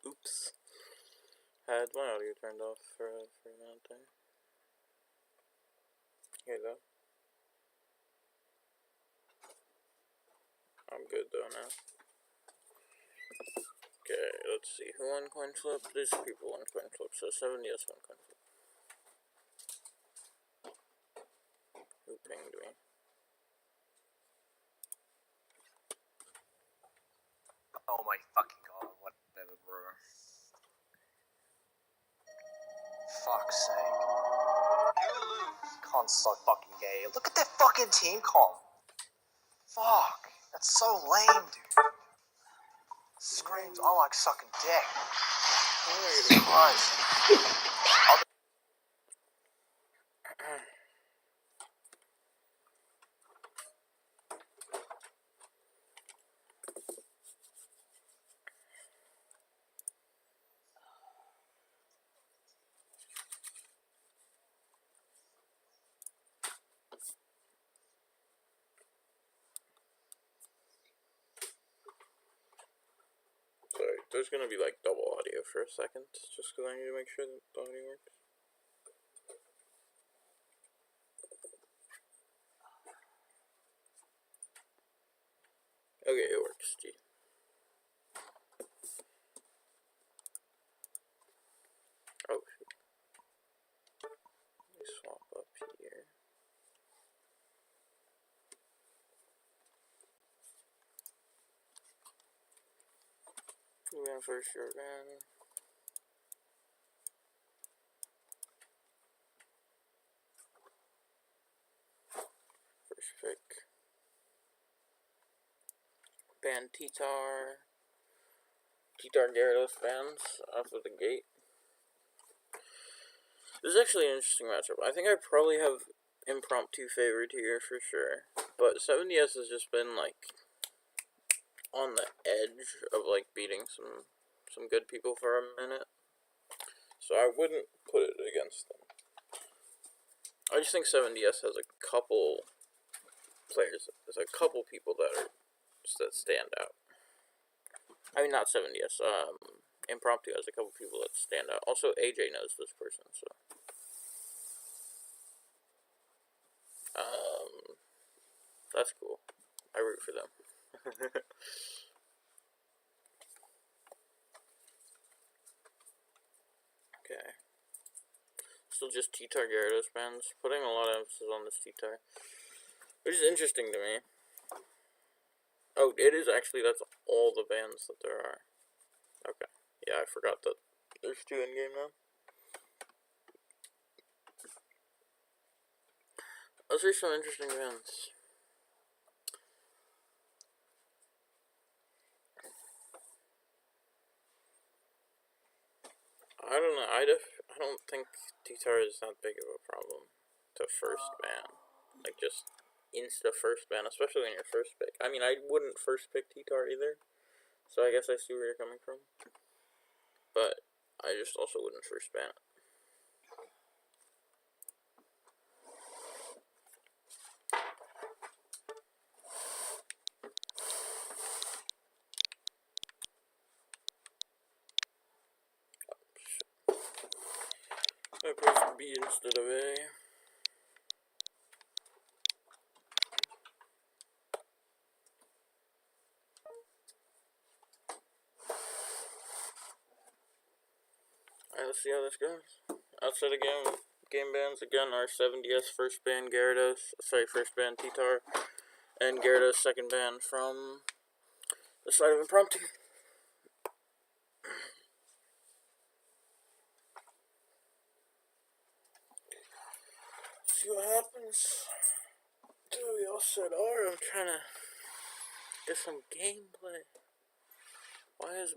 Oops. Had my audio turned off for a minute there. Here though. I'm good though now. Okay, let's see. Who won coin flip? These people won coin flip, so 70S won coin flip. Who pinged me? Oh my fucking god, whatever, bro. Fuck's sake. You lose. Con's so fucking gay. Look at that fucking team comp. Fuck. That's so lame, dude. Screams, I like sucking dick. Christ. Sorry, there's gonna be like double audio for a second, just because I need to make sure that the audio works. Okay, it works, G. Oh, shoot. Let me swap up here. Moving first year again. First pick. Ban T-Tar. T-Tar Gyarados bans off of the gate. This is actually an interesting matchup. I think I probably have Impromptu favored here for sure. But 70S has just been like on the edge of like beating some good people for a minute. So I wouldn't put it against them. I just think 70S has a couple players. There's a couple people that are just that stand out. I mean, not 70S. Impromptu has a couple people that stand out. Also, AJ knows this person, so. That's cool. I root for them. Okay. Still just T-Tar Gyarados bans. Putting a lot of emphasis on this T-Tar. Which is interesting to me. Oh, it is actually, that's all the bans that there are. Okay. Yeah, I forgot that there's 2 in game now. Those are some interesting bans. I don't know. I don't think T-Tar is that big of a problem to first ban. Like, just insta first ban, especially when you're first pick. I mean, I wouldn't first pick T-Tar either, so I guess I see where you're coming from. But I just also wouldn't first ban it. I pressed B instead of A. Alright, let's see how this goes. Outside of game bans, again, our 70S first ban Gyarados, first ban T-Tar, and Gyarados second ban from the side of Impromptu. See what happens. Dude, we all said R. I'm trying to get some gameplay. Why is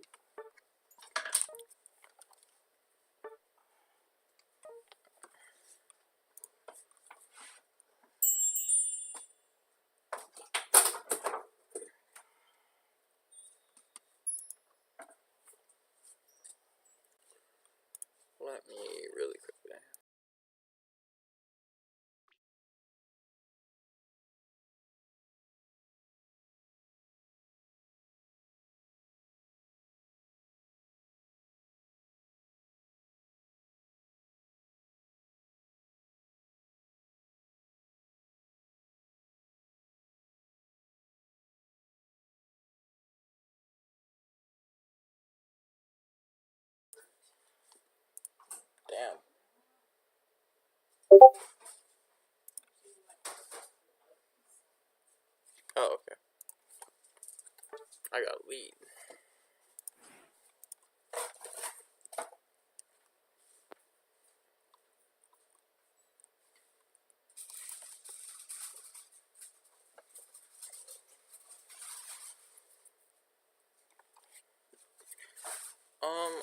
let me really quickly. am. Oh, okay. I got a lead.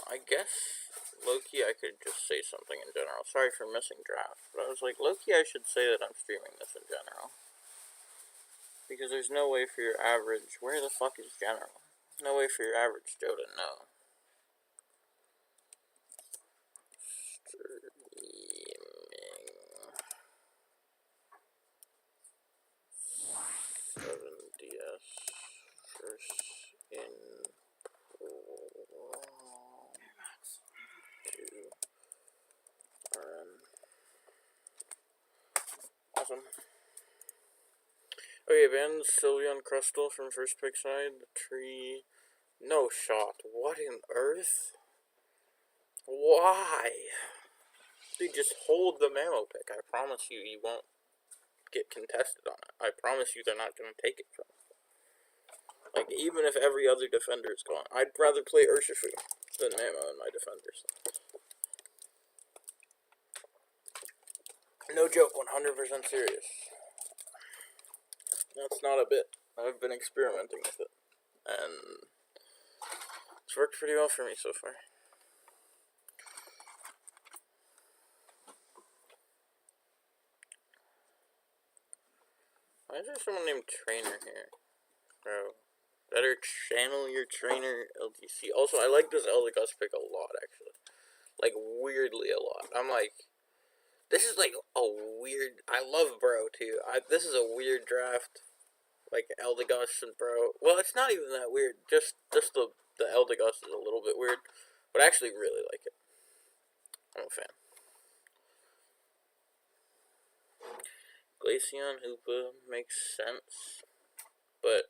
I guess low-key I could just say something in general. Sorry for missing draft, but I was like, low-key I should say that I'm streaming this in general. Because there's no way for your average, where the fuck is general? No way for your average Joe to know. Streaming 7DS first in to RN. Awesome. Okay, banned Sylveon Crustal from first pick side. The tree. No shot. What in earth? Why? Dude, just hold the Mamo pick. I promise you, you won't get contested on it. I promise you they're not going to take it from you. Like, even if every other defender is gone, I'd rather play Urshifu than Mamo in my defenders. No joke, 100% serious. That's not a bit. I've been experimenting with it. And it's worked pretty well for me so far. Why is there someone named Trainer here? Bro. Better channel your trainer, LTC. Also, I like this Eldegoss pick a lot, actually. Like, weirdly a lot. I'm like, this is like a weird, I love Bro, too. This is a weird draft. Like, Eldegoss and Bro. Well, it's not even that weird. Just the Eldegoss is a little bit weird. But I actually really like it. I'm a fan. Glaceon, Hoopa makes sense. But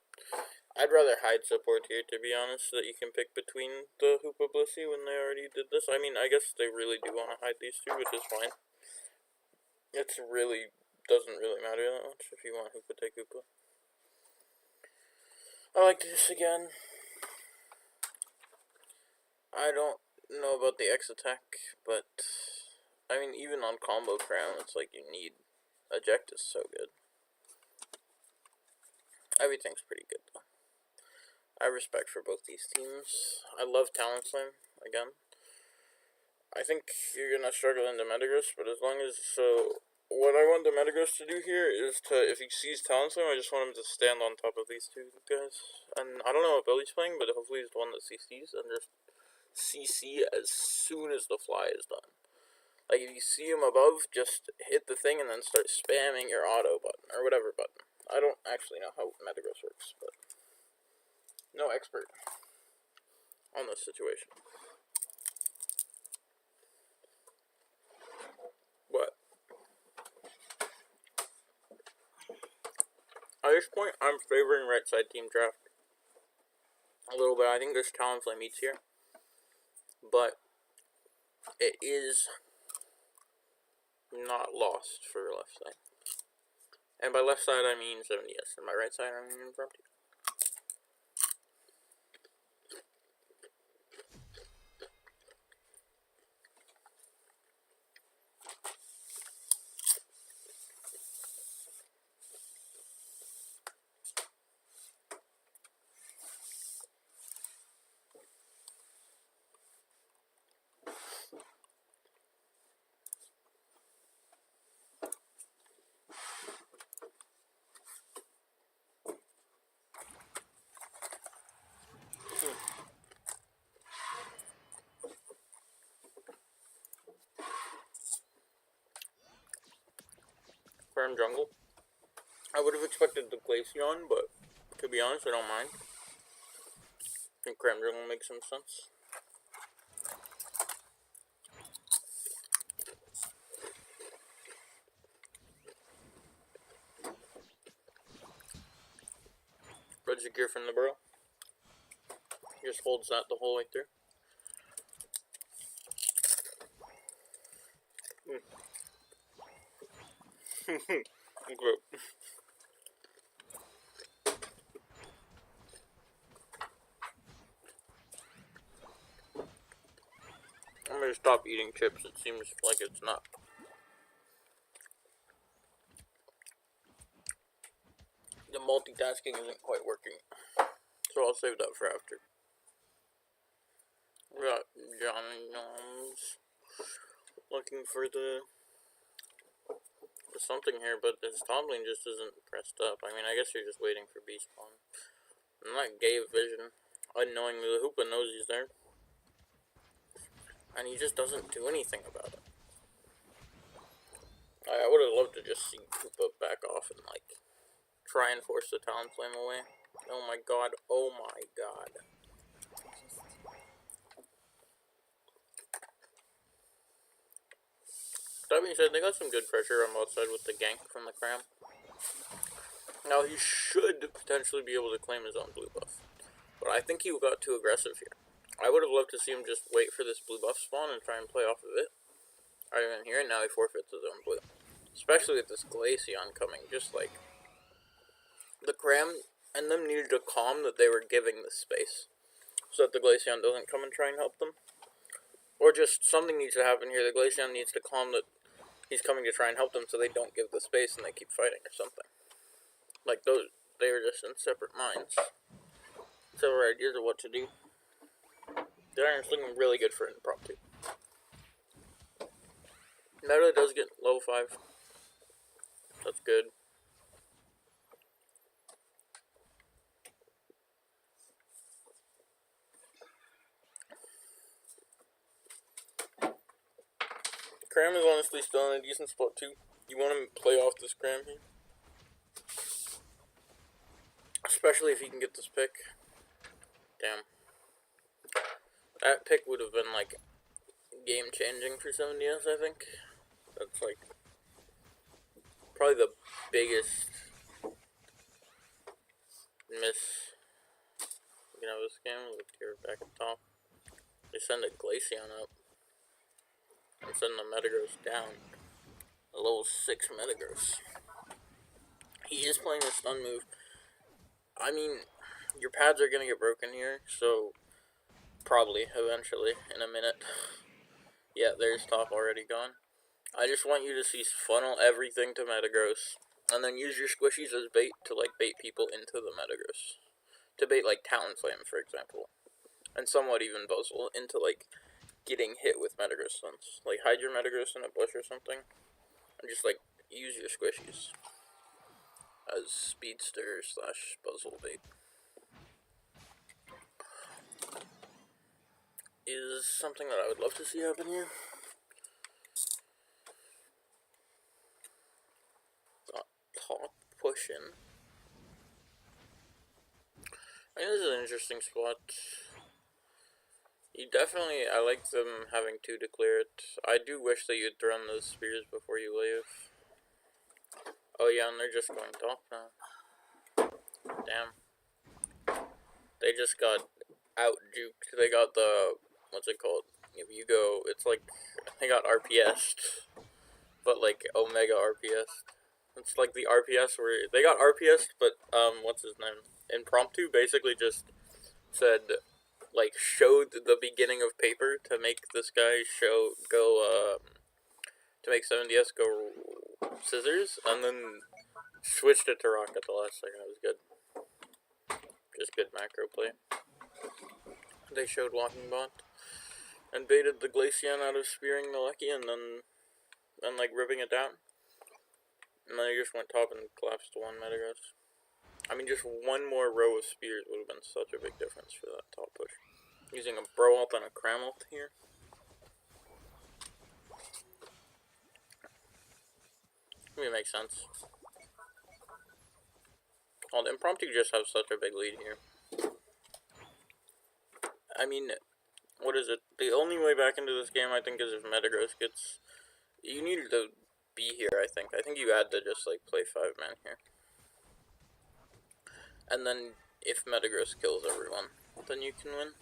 I'd rather hide support here, to be honest, so that you can pick between the Hoopa Blissey when they already did this. I mean, I guess they really do want to hide these two, which is fine. It's really, doesn't really matter that much if you want Hoopa, take Hoopa. I like this again. I don't know about the X attack, but, I mean, even on combo crown, it's like you need, eject is so good. Everything's pretty good, though. I have respect for both these teams. I love Talent Slam, again. I think you're gonna struggle into Metagross, but as long as, so, what I want the Metagross to do here is to, if he sees Talent Slam, I just want him to stand on top of these two guys. And I don't know what build he's playing, but hopefully he's the one that CCs, and just CC as soon as the fly is done. Like, if you see him above, just hit the thing and then start spamming your auto button, or whatever button. I don't actually know how Metagross works, but no expert on this situation. But at this point, I'm favoring right side team draft a little bit. I think there's Talent Flame meets here, but it is not lost for left side. And by left side, I mean 7DS, and by right side, I mean inprompto. Farm jungle. I would have expected the Glaceon, but to be honest, I don't mind. I think Cram Jungle makes some sense. Reggie Gear from the Burrow. Just holds that the whole way through. Group. I'm gonna stop eating chips. It seems like it's not. The multitasking isn't quite working. So I'll save that for after. We got Johnny Jones looking for the something here, but his tumbling just isn't pressed up. I mean, I guess you're just waiting for B-spawn. And that gave vision. Unknowingly, the Hoopa knows he's there. And he just doesn't do anything about it. I would have loved to just see Hoopa back off and, like, try and force the Talon Flame away. Oh my god, oh my god. That being said, they got some good pressure on both sides with the gank from the Cram. Now, he should potentially be able to claim his own blue buff. But I think he got too aggressive here. I would have loved to see him just wait for this blue buff spawn and try and play off of it. Rather than here, and now he forfeits his own blue. Especially with this Glaceon coming, just like... The Cram and them needed to calm that they were giving this space. So that the Glaceon doesn't come and try and help them. Or just something needs to happen here. The Glaceon needs to calm that he's coming to try and help them so they don't give the space and they keep fighting or something. Like those, they were just in separate minds. Separate ideas of what to do. The Iron's looking really good for impromptu. Meta does get level 5. That's good. Cram is honestly still in a decent spot too. You want to play off this Cram here. Especially if you can get this pick. Damn. That pick would have been like game changing for 70s, I think. That's like probably the biggest miss of this game. Look here back at top. They send a Glaceon up and send the Metagross down. A level 6 Metagross. He is playing a stun move. I mean, your pads are gonna get broken here, so probably eventually in a minute. Yeah, there's top already gone. I just want you to see funnel everything to Metagross, and then use your squishies as bait to like bait people into the Metagross. To bait like Talonflame, for example, and somewhat even Buzzle into like getting hit with Metagross stuns. Like hide your Metagross in a bush or something, and just like use your squishies as speedster / Buzzle bait. Is something that I would love to see happen here. Top pushing. I think this is an interesting spot. I like them having 2 to clear it. I do wish that you'd thrown those spears before you leave. Oh yeah, and they're just going top now. Damn. They just got out-juked. They got the, what's it called? If you go, it's like, they got RPS'd. But like, Omega RPS'd. It's like the RPS where, they got RPS'd, but, what's his name? Impromptu basically just said, like, showed the beginning of paper to make this guy to make 7DS go scissors, and then switched it to rock at the last second. It was good. Just good macro play. They showed walking bot, and baited the Glaceon out of spearing the Lucky, and then like ripping it down. And then he just went top and collapsed to 1 Metagross. I mean, just 1 more row of spears would have been such a big difference for that top push. Using a Bro ult and a Cram ult here. I mean, it makes sense. Well, the Impromptu just have such a big lead here. I mean, what is it? The only way back into this game, I think, is if Metagross gets... You need to be here, I think. I think you had to just, like, play 5-man here. And then, if Metagross kills everyone, then you can win.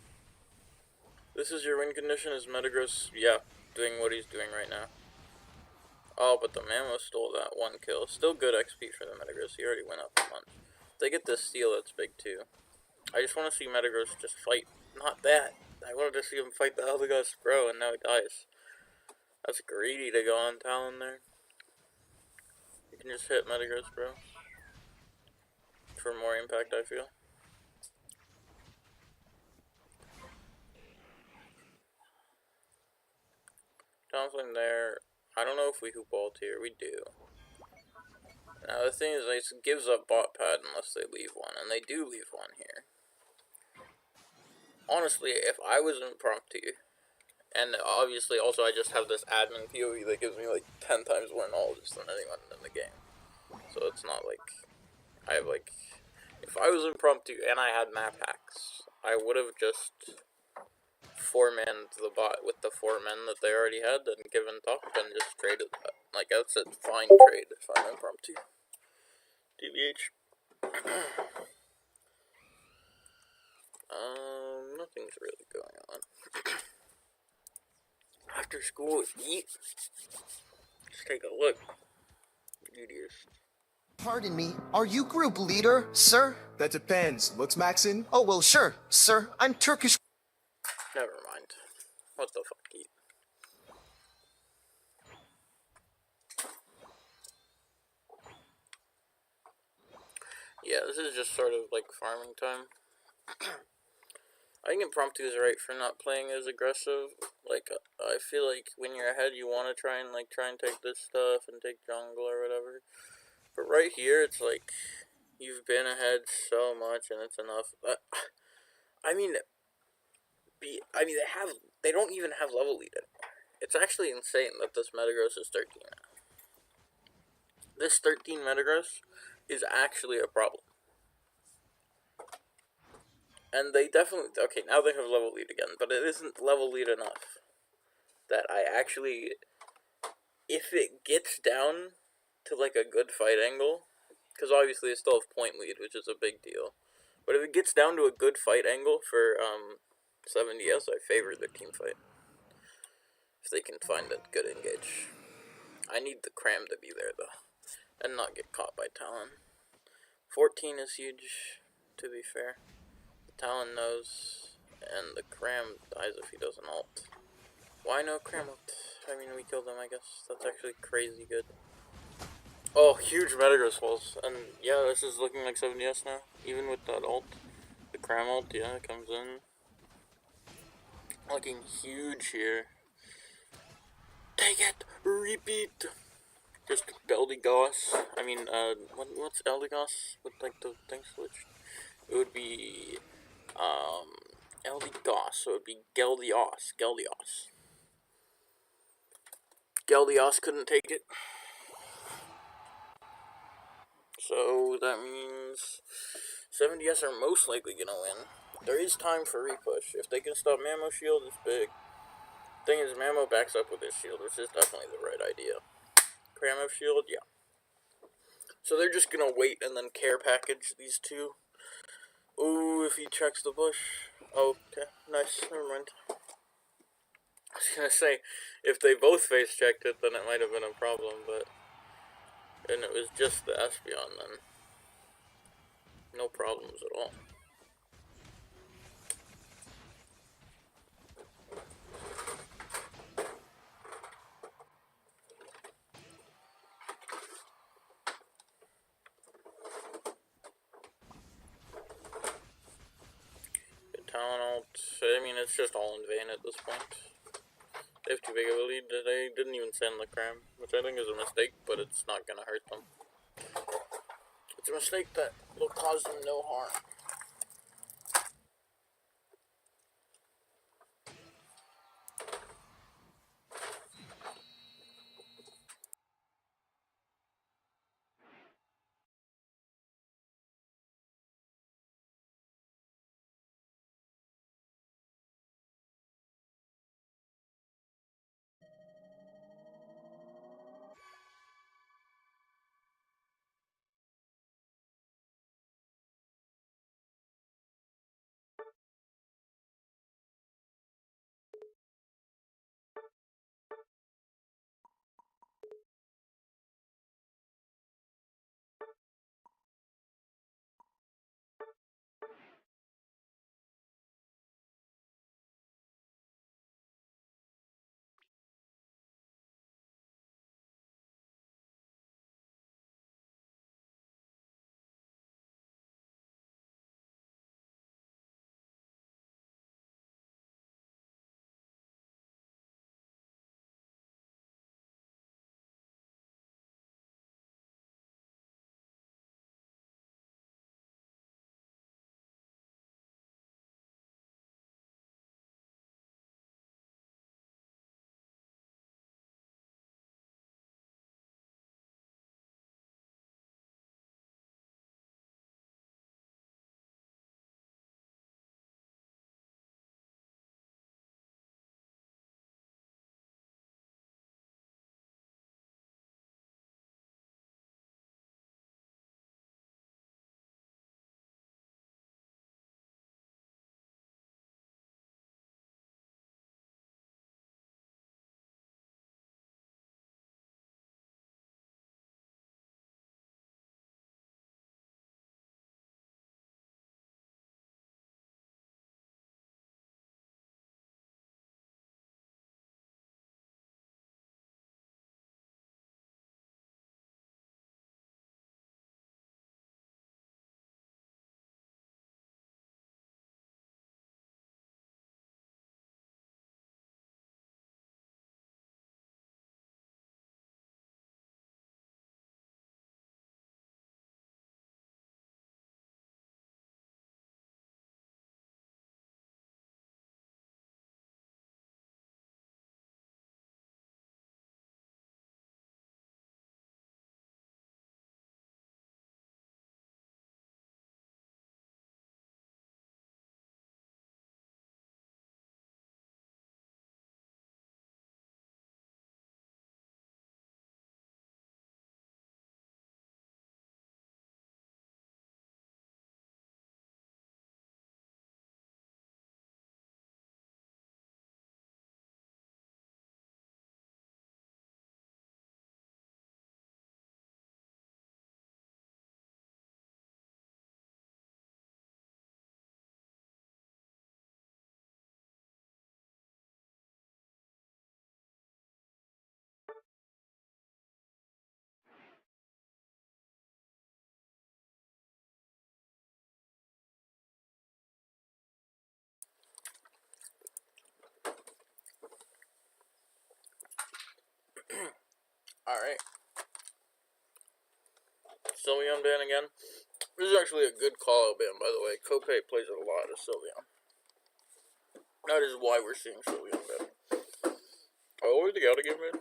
This is your win condition, is Metagross, yeah, doing what he's doing right now. Oh, but the Mammo stole that one kill. Still good XP for the Metagross. He already went up a bunch. If they get this steal, that's big too. I just want to see Metagross just fight. Not that. I wanted to see him fight the Eldegoss Bro, and now he dies. That's greedy to go on Talon there. You can just hit Metagross Bro. For more impact, I feel. Talonflame there. I don't know if we hoop ult here. We do. Now the thing is, it gives up bot pad unless they leave one, and they do leave one here. Honestly, if I was impromptu, and obviously also I just have this admin POE that gives me like 10 times more knowledge than anyone in the game. So it's not like, I have like, if I was impromptu and I had map hacks, I would have just 4-manned the bot with the 4 men that they already had and given top and just traded that. Like, that's a fine trade if I'm impromptu. TBH. Nothing's really going on. After school, eat. Let's take a look. Beauteous. Pardon me, are you group leader, sir? That depends. Looks Maxin? Oh, well, sure, sir. I'm Turkish. Never mind. What the fuck, eat? Yeah, this is just sort of like farming time. I think impromptu is right for not playing as aggressive. Like, I feel like when you're ahead, you want to try and take this stuff and take jungle or whatever. But right here, it's like, you've been ahead so much and it's enough. I mean, they don't even have level lead anymore. It's actually insane that this Metagross is 13 now. This 13 Metagross is actually a problem. And they definitely, okay, now they have level lead again, but it isn't level lead enough that I actually, if it gets down to like a good fight angle, because obviously they still have point lead, which is a big deal, but if it gets down to a good fight angle for 70s, I favor the team fight. If they can find a good engage. I need the Cram to be there though, and not get caught by Talon. 14 is huge, to be fair. The Talon knows, and the Cram dies if he doesn't ult. Why no Cram ult? I mean, we killed him, I guess. That's actually crazy good. Oh, huge Metagross falls. And yeah, this is looking like 70s now. Even with that ult. The Cram ult, yeah, it comes in. Looking huge here. Take it! Repeat! Just Eldegoss. I mean, what's Eldegoss with like the thing switched? It would be, Eldegoss, so it would be Geldios. Geldios couldn't take it. So that means 70s are most likely gonna win. There is time for repush. If they can stop Mammo shield, it's big. Thing is, Mammo backs up with his shield, which is definitely the right idea. Cramo shield, yeah. So they're just gonna wait and then care package these two. Ooh, if he checks the bush. Oh, okay, nice, never mind. I was gonna say, if they both face checked it, then it might have been a problem, but... And it was just the Espeon, then. No problems at all. Talon ult, I mean, it's just all in vain at this point. They have too big of a lead. They didn't even send the Cram, which I think is a mistake, but it's not gonna hurt them. It's a mistake that will cause them no harm. Alright. Sylveon ban again. This is actually a good call-out ban, by the way. Kopei plays a lot of Sylveon. That is why we're seeing Sylveon ban. Oh, where'd the Gauda give me?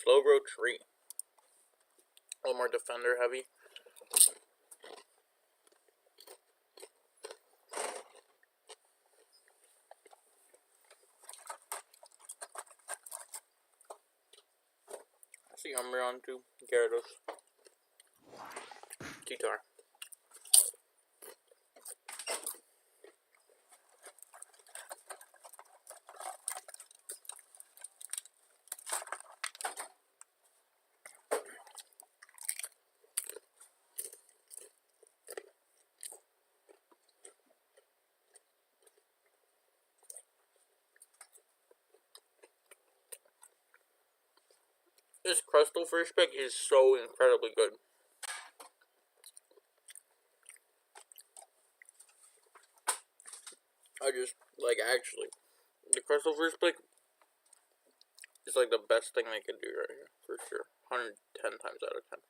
Slowbro Tree. A little more defender heavy. I see Umbreon too. Gyarados. T-Tar. This Crystal first pick is so incredibly good. I just, like, actually, the Crystal first pick is, like, the best thing they can do right here, for sure. 110 times out of 10.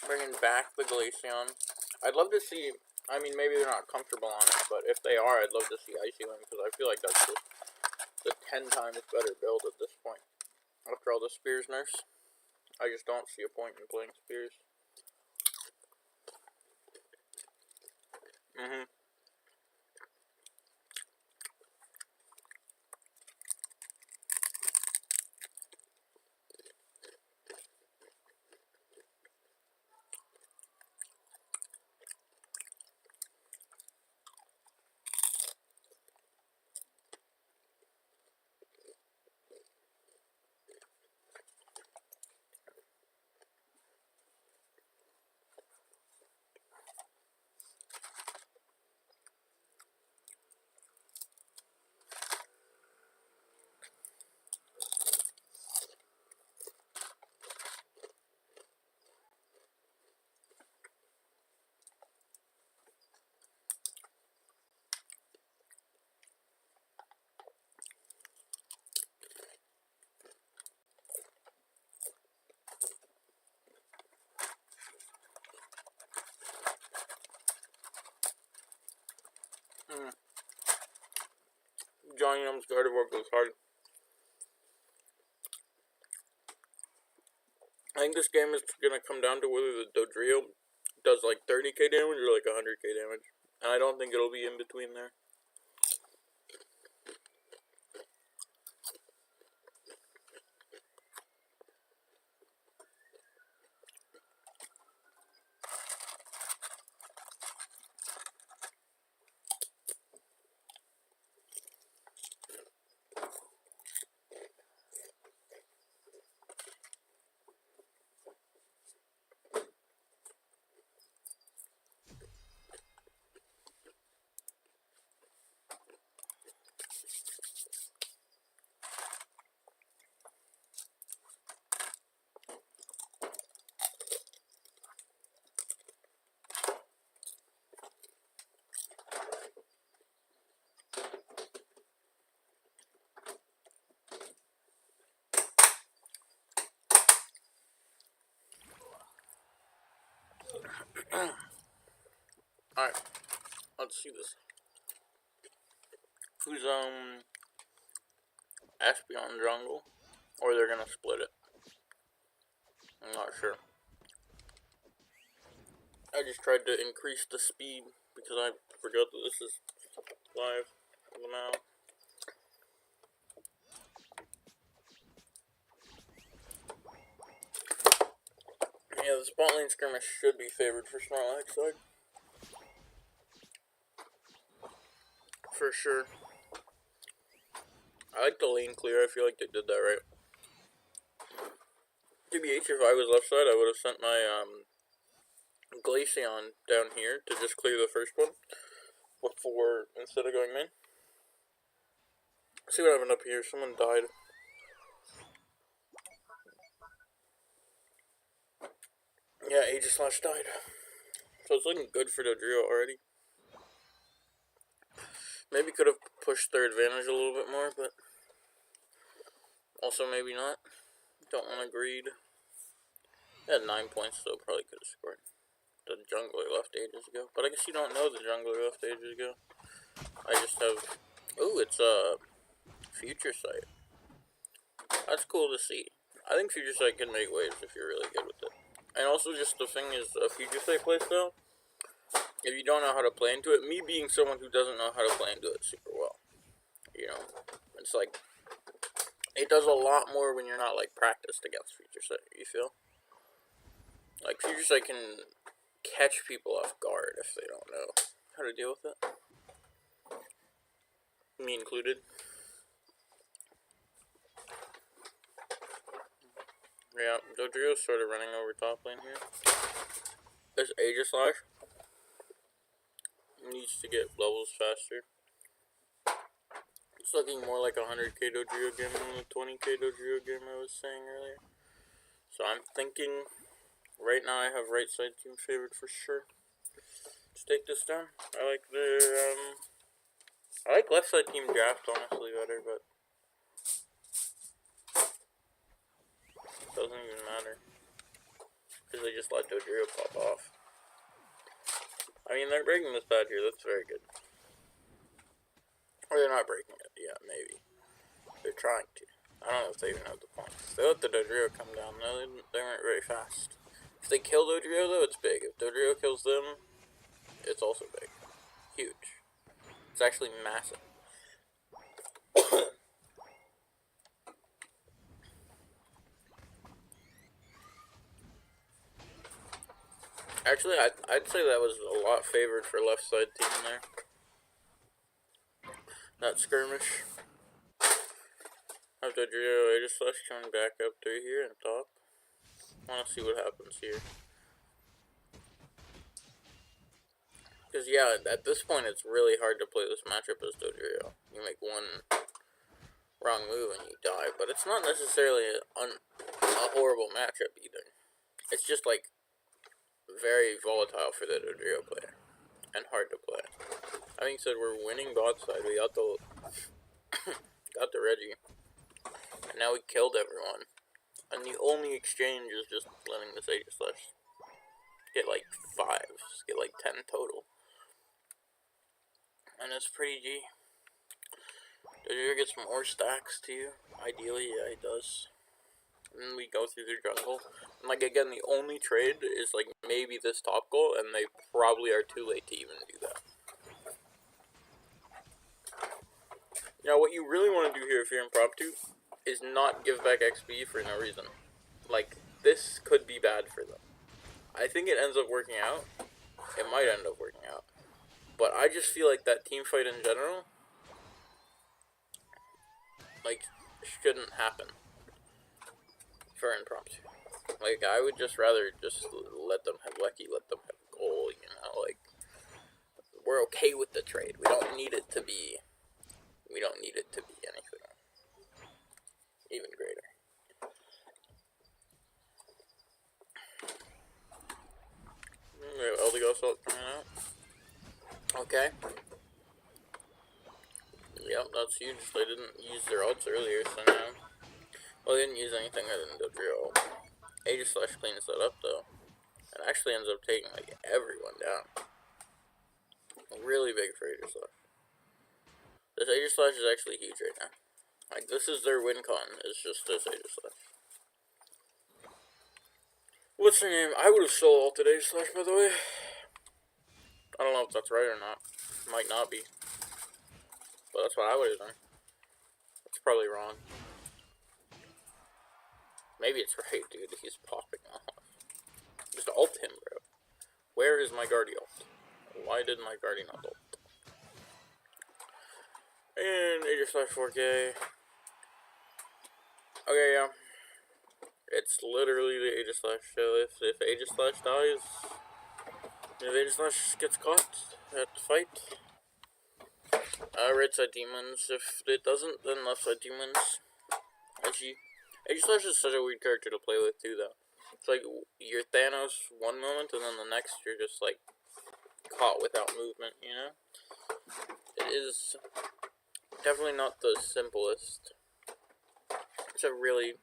Bringing back the Glaceon. I'd love to see, I mean, maybe they're not comfortable on it, but if they are, I'd love to see Icy Wing, because I feel like that's just the 10 times better build at this point. After all the Spears nerfs, I just don't see a point in playing Spears. Johnny Num's Gardevoir goes hard. I think this game is going to come down to whether the Dodrio does like 30k damage or like 100k damage. And I don't think it'll be in between there. Alright, let's see this. Who's, Espeon Jungle? Or they're gonna split it. I'm not sure. I just tried to increase the speed because I forgot that this is live now. Yeah, the spot lane skirmish should be favored for Snorlax side. For sure. I like the lane clear, I feel like they did that right. TBH, if I was left side, I would have sent my, Glaceon down here to just clear the first one before, instead of going main. See what happened up here, someone died. Yeah, Aegislash died. So it's looking good for Dodrio already. Maybe could have pushed their advantage a little bit more, but also maybe not. Don't want to greed. They had 9 points, so probably could have scored. The jungler left ages ago. But I guess you don't know the jungler left ages ago. I just have... Ooh, it's a future sight. That's cool to see. I think future sight can make waves if you're really good with it. And also just the thing is, a future sight playstyle, if you don't know how to play into it, me being someone who doesn't know how to play into it super well, you know, it's like, it does a lot more when you're not, like, practiced against future sight, you feel? Like, future sight can catch people off guard if they don't know how to deal with it. Me included. Yeah, Dodrio's sort of running over top lane here. This Aegislash needs to get levels faster. It's looking more like a 100k Dodrio game than the 20k Dodrio game I was saying earlier. So I'm thinking, right now I have right side team favored for sure. Let's take this down. I like left side team draft honestly better, but it doesn't even matter. Because they just let Dodrio pop off. I mean, they're breaking this pad here, that's very good. Or they're not breaking it, yeah, maybe. They're trying to. I don't know if they even have the points. They let the Dodrio come down, though. They weren't very fast. If they kill Dodrio, though, it's big. If Dodrio kills them, it's also big. Huge. It's actually massive. Actually, I'd say that was a lot favored for left side team there. That skirmish. Have Dodrio Aegislash coming back up through here and top. I want to see what happens here. Because, yeah, at this point, it's really hard to play this matchup as Dodrio. You make one wrong move and you die. But it's not necessarily a horrible matchup either. It's just, like, very volatile for the Dodrio player. And hard to play. That being said, we're winning bot side. We got the got the Reggie. And now we killed everyone. And the only exchange is just letting this Aegislash get like 5, get like 10 total. And it's pretty G. Dodrio gets more stacks too. Ideally, yeah, he does. And then we go through their jungle. And like again, the only trade is like maybe this top goal, and they probably are too late to even do that. Now, what you really want to do here if you're impromptu is not give back XP for no reason. Like, this could be bad for them. I think it ends up working out. It might end up working out. But I just feel like that team fight in general, like, shouldn't happen for impromptu. Like, I would just rather just let them have Lucky, let them have goal, you know, like, we're okay with the trade. We don't need it to be anything even greater. We have Eldegoss ult coming out. Okay. Yep, that's huge. They didn't use their ults earlier, so now... Well, they didn't use anything other than Dodrio. Aegislash cleans that up, though. And actually ends up taking, like, everyone down. Really big for Aegislash. This Aegislash is actually huge right now. Like, this is their win con, it's just this Aegislash. What's her name? I would have solo ulted Aegislash, by the way. I don't know if that's right or not. Might not be. But that's what I would have done. That's probably wrong. Maybe it's right, dude. He's popping off. Just ult him, bro. Where is my Guardi ult? Why did my Guardi not ult? And Aegislash 4K. Okay, yeah. It's literally the Aegislash. So if Aegislash dies, if Aegislash gets caught at the fight, right side team wins. If it doesn't, then left side team wins. Actually, Aegislash is such a weird character to play with too, though. It's like you're Thanos one moment, and then the next you're just like caught without movement. You know, It is definitely not the simplest. It's a really,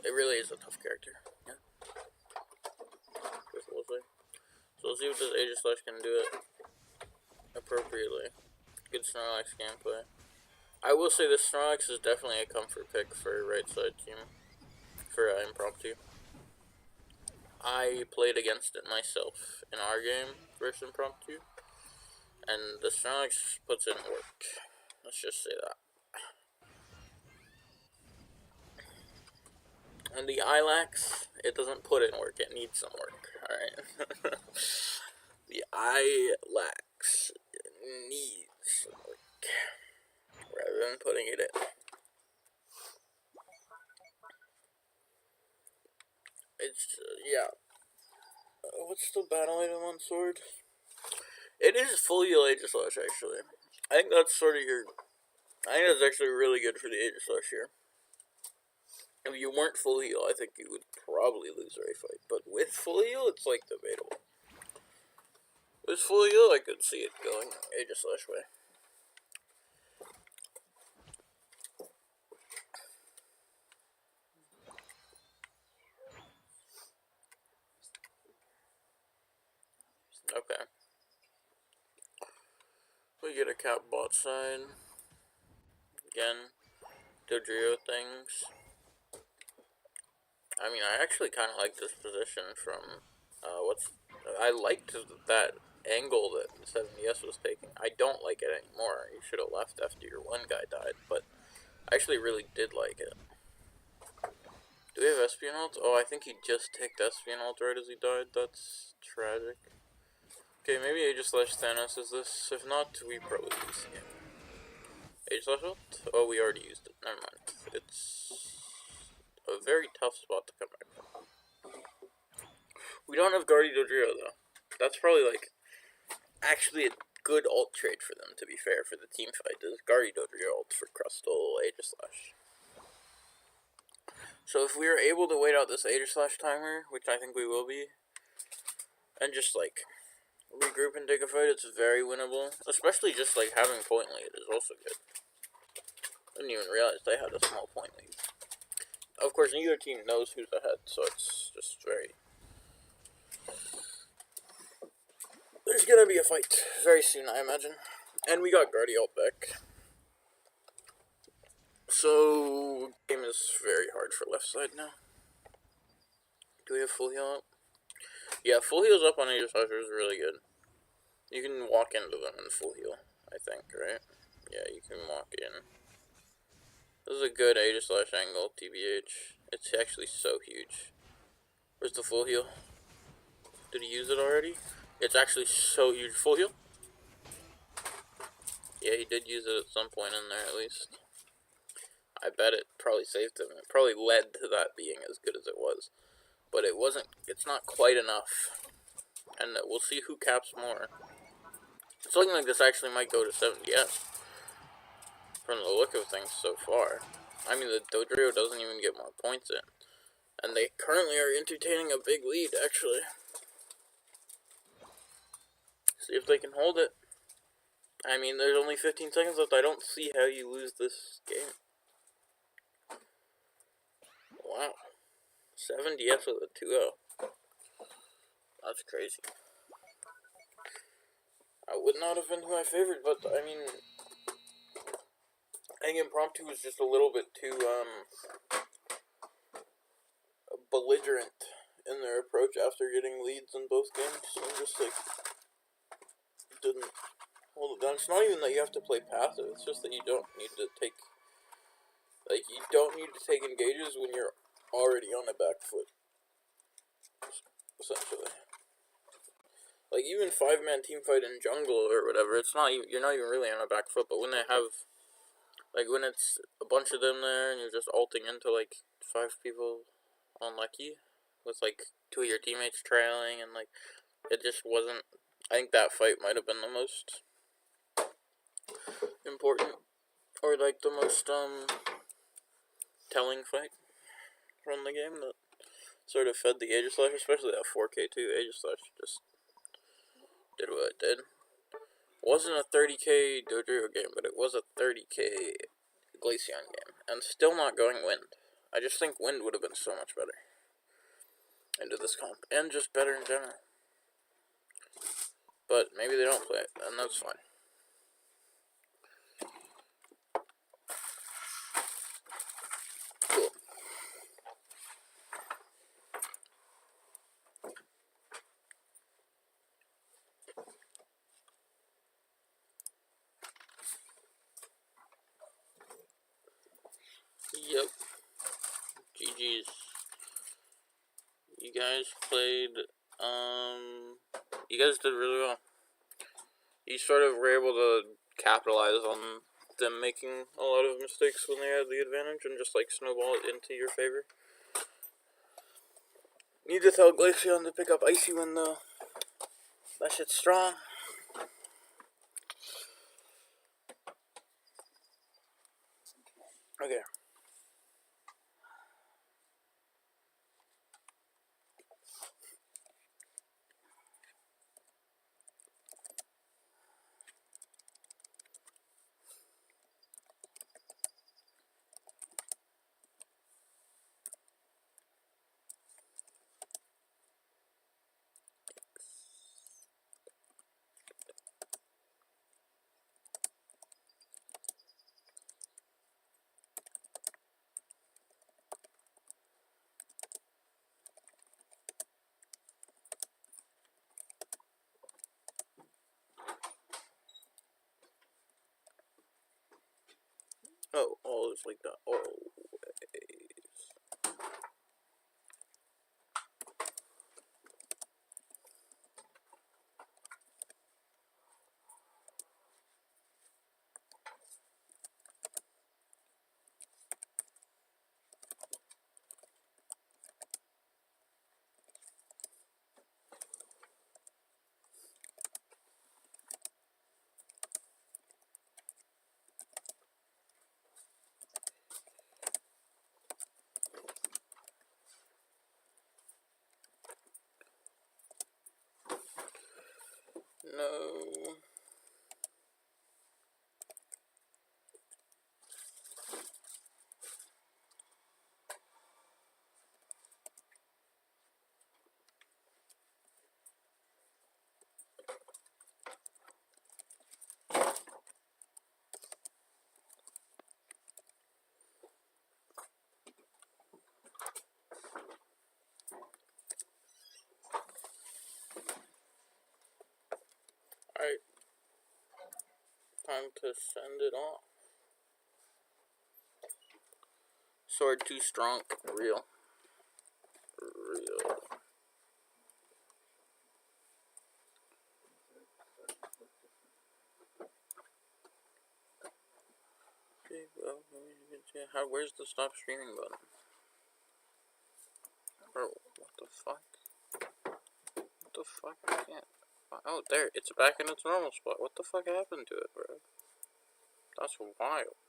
it really is a tough character. Yeah. We'll see. So we'll see if this Aegislash can do it appropriately. Good Snorlax gameplay. I will say this Snorlax is definitely a comfort pick for right side team. For impromptu. I played against it myself in our game versus impromptu. And the Snorlax puts in work. Let's just say that. And the Ilax, it doesn't put in work, it needs some work, alright? The Ilax needs some work, rather than putting it in. It's, yeah. What's the battle item on Sword? It is full heal Aegislash, actually. I think that's sort of your... I think that's actually really good for the Aegislash here. If you weren't full heal, I think you would probably lose a fight. But with full heal, it's like debatable. With full heal, I could see it going Aegislash way. Okay. We get a cap bot side. Again, Dodrio things. I mean, I actually kind of like this position from, I liked that angle that 70S was taking. I don't like it anymore. You should have left after your one guy died, but I actually really did like it. Do we have Espionalt? Oh, I think he just ticked Espionalt right as he died. That's tragic. Okay, maybe Aegislash Thanos is this. If not, we probably lose the game. Aegislash ult? Oh, we already used it. Never mind. It's a very tough spot to come back from. We don't have Guardy Dodrio, though. That's probably, like, actually a good ult trade for them, to be fair, for the team fight. Is Guardy Dodrio ult for Crustal Aegislash. So if we are able to wait out this Aegislash timer, which I think we will be, and just, like, regroup and take a fight, it's very winnable. Especially just, like, having point lead is also good. I didn't even realize they had a small point lead. Of course, neither team knows who's ahead, so it's just very... There's gonna be a fight very soon, I imagine. And we got Guardy ult back. So, game is very hard for left side now. Do we have full heal up? Yeah, full heal's up on Aegislash is really good. You can walk into them in full heal, I think, right? Yeah, you can walk in. This is a good Aegislash angle, TBH. It's actually so huge. Where's the full heal? Did he use it already? It's actually so huge. Full heal? Yeah, he did use it at some point in there, at least. I bet it probably saved him. It probably led to that being as good as it was. But it wasn't, it's not quite enough. And we'll see who caps more. It's looking like this actually might go to 70S. From the look of things so far. I mean, the Dodrio doesn't even get more points in. And they currently are entertaining a big lead, actually. See if they can hold it. I mean, there's only 15 seconds left. I don't see how you lose this game. Wow. 70S with a 2-0. That's crazy. I would not have been who I favored, but, I mean... I think Impromptu was just a little bit too, belligerent in their approach after getting leads in both games, and just, like, didn't hold it down. It's not even that you have to play passive, it's just that you don't need to take, like, you don't need to take engages when you're already on a back foot, essentially. Like, even 5-man team fight in jungle or whatever, it's not even, you're not even really on a back foot, but when they have, like, when it's a bunch of them there and you're just ulting into, like, 5 people on Lucky, with, like, 2 of your teammates trailing, and, like, it just wasn't, I think that fight might have been the most important, or, like, the most, telling fight from the game that sort of fed the Aegislash, especially that 4K2. Aegislash just did what it did. wasn't a 30k Dodrio game, but it was a 30k Glaceon game, and still not going Wind. I just think Wind would have been so much better into this comp, and just better in general. But maybe they don't play it, and that's fine. Cool. Yep. GG's. You guys played, you guys did really well. You sort of were able to capitalize on them making a lot of mistakes when they had the advantage and just, like, snowball it into your favor. Need to tell Glaceon to pick up Icy Wind, though. That shit's strong. Okay. Oh, always like that. Always. No. Alright. Time to send it off. Sword too strong. Real. Real. Okay, well, where's the stop streaming button? Bro, what the fuck? What the fuck? I can't. Oh, there. It's back in its normal spot. What the fuck happened to it, bro? That's wild.